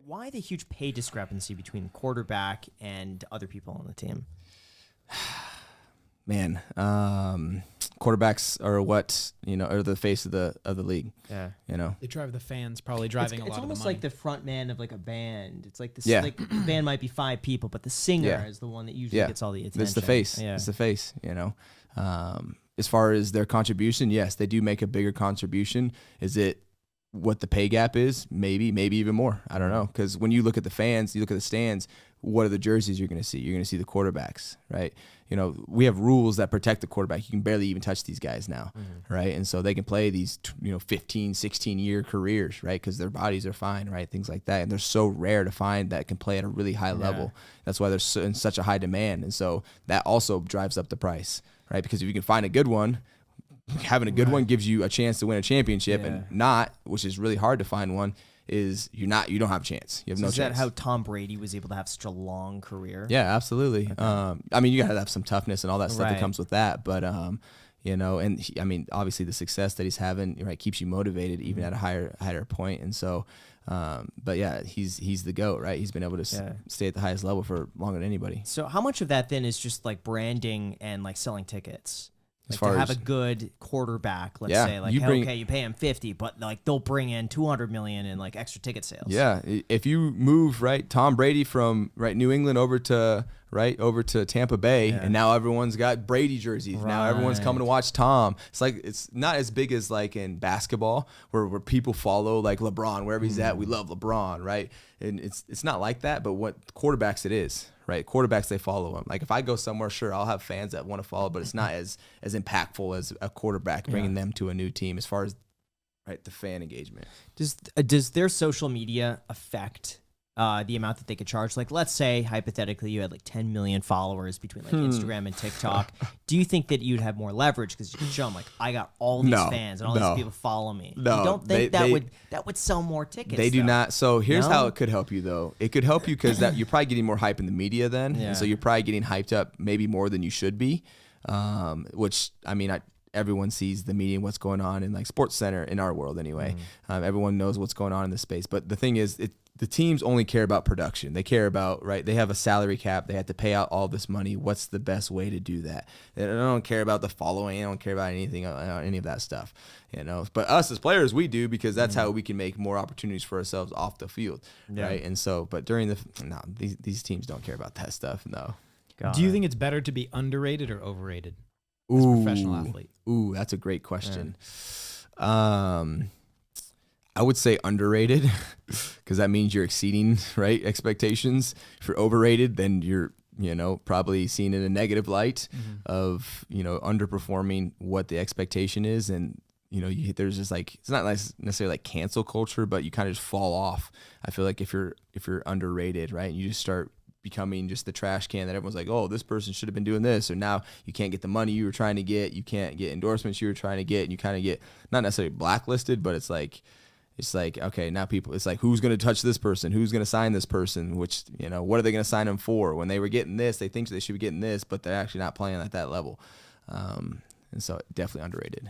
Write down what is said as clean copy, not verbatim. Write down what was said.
Why the huge pay discrepancy between the quarterback and other people on the team? Man, quarterbacks are what, are the face of the league. Yeah. They drive the fans, probably driving a lot of the money. It's almost like the front man of like a band. It's like this. Yeah. Like the band might be 5 people, but the singer is the one that usually gets all the attention. It's the face. Yeah. It's the face. As far as their contribution, yes, they do make a bigger contribution. Is it what the pay gap is? Maybe even more. I don't know. Because when you look at the fans, you look at the stands, what are the jerseys you're going to see? You're going to see the quarterbacks, right? We have rules that protect the quarterback. You can barely even touch these guys now, right? And so they can play these, 15, 16-year careers, right? Because their bodies are fine, right? Things like that. And they're so rare to find that can play at a really high level. That's why they're in such a high demand. And so that also drives up the price, right? Because if you can find a good one, having a good one gives you a chance to win a championship, and not, which is really hard to find one, is you don't have a chance. You have no chance. Is that how Tom Brady was able to have such a long career? Yeah, absolutely. Okay. You got to have some toughness and all that stuff that comes with that. But, obviously the success that he's having, right, keeps you motivated even at a higher point. And so, but yeah, he's the GOAT, right? He's been able to stay at the highest level for longer than anybody. So how much of that then is just like branding and like selling tickets? As Like far to have as a good quarterback, let's say, like, you pay him 50, but like they'll bring in 200 million in like extra ticket sales. Yeah, if you move Tom Brady from New England over to Tampa Bay, and now everyone's got Brady jerseys. Right. Now everyone's coming to watch Tom. It's like it's not as big as like in basketball where people follow like LeBron wherever he's at. We love LeBron, right? And it's not like that. But what quarterbacks it is. Right, quarterbacks, they follow him. Like if I go somewhere, sure, I'll have fans that want to follow, but it's not as impactful as a quarterback bringing them to a new team as far as the fan engagement. Does their social media affect the amount that they could charge? Like, let's say hypothetically you had like 10 million followers between like Instagram and TikTok. Do you think that you'd have more leverage because you could show them like, I got all these fans and all these people follow me? No, you don't think that would sell more tickets? They do not. So here's how it could help you though. It could help you because you're probably getting more hype in the media then, and so you're probably getting hyped up maybe more than you should be. Which everyone sees the media and what's going on in like Sports Center in our world anyway. Everyone knows what's going on in the space. But the thing is, the teams only care about production. They care about, they have a salary cap. They have to pay out all this money. What's the best way to do that? They don't care about the following. They don't care about anything, any of that stuff. But us as players, we do because that's how we can make more opportunities for ourselves off the field, right? And so, but during these teams don't care about that stuff, no. Do you think it's better to be underrated or overrated as a professional athlete? Ooh, that's a great question. I would say underrated because that means you're exceeding expectations. If you're overrated, then you're probably seen in a negative light of underperforming what the expectation is, and there's just like, it's not necessarily like cancel culture, but you kind of just fall off. I feel like if you're underrated, right, and you just start becoming just the trash can that everyone's like, oh, this person should have been doing this, or now you can't get the money you were trying to get, you can't get endorsements you were trying to get, and you kind of get not necessarily blacklisted, but it's like, okay, now it's like, who's going to touch this person? Who's going to sign this person? Which, what are they going to sign them for? When they were getting this, they think they should be getting this, but they're actually not playing at that level. And so definitely underrated.